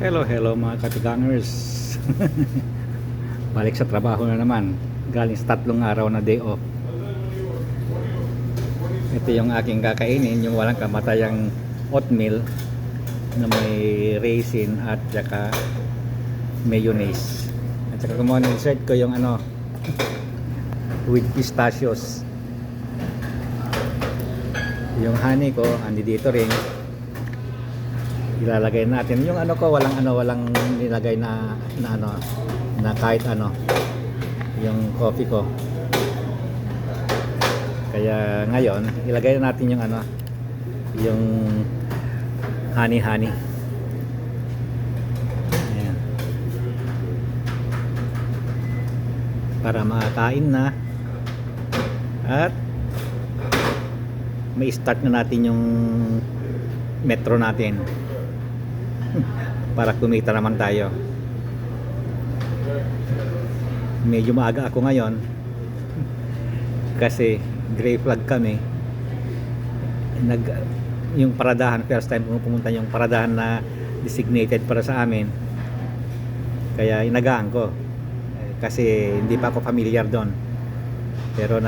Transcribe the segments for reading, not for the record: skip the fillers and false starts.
Hello mga katigangers. Balik sa trabaho na naman. Galing sa 3 araw na day off. Ito yung aking kakainin, yung walang kamatayang oatmeal na may raisin at saka mayonnaise. At saka kumuha ng dessert ko yung with pistachios. Yung honey ko, andi dito rin. Ilalagay natin yung walang nilagay na kahit yung coffee ko. Kaya ngayon ilagay na natin yung honey. Ayan. Para makakain na at may start na natin yung metro natin. Para kumita naman tayo. Medyo maaga ako ngayon kasi gray flag kami. Yung paradahan, first time pumunta yung paradahan na designated para sa amin. Kaya inagaan ko kasi hindi pa ako familiar doon. Pero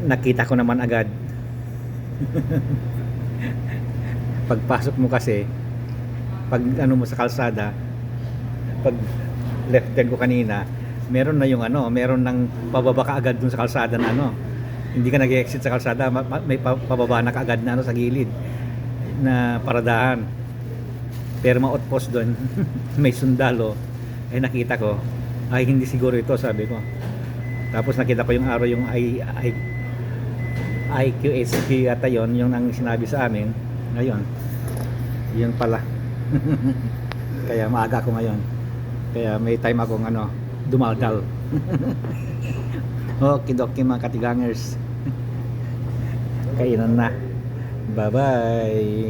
nakita ko naman agad. Pagpasok mo kasi, pag mo sa kalsada, pag left turn ko kanina, meron ng pababa ka agad dun sa kalsada na hindi ka nag-exit sa kalsada, may pababa na ka agad na sa gilid na paradahan. Pero ma-outpost doon, may sundalo. Nakita ko, ay hindi siguro ito, sabi ko. Tapos nakita ko yung araw, yung IQHQ ata yun, yung ang sinabi sa amin. Ngayon, yun pala. Kaya maaga ako ngayon. Kaya may time akong dumaldal. Okidoki mga katigangers. Kainan na. Bye bye.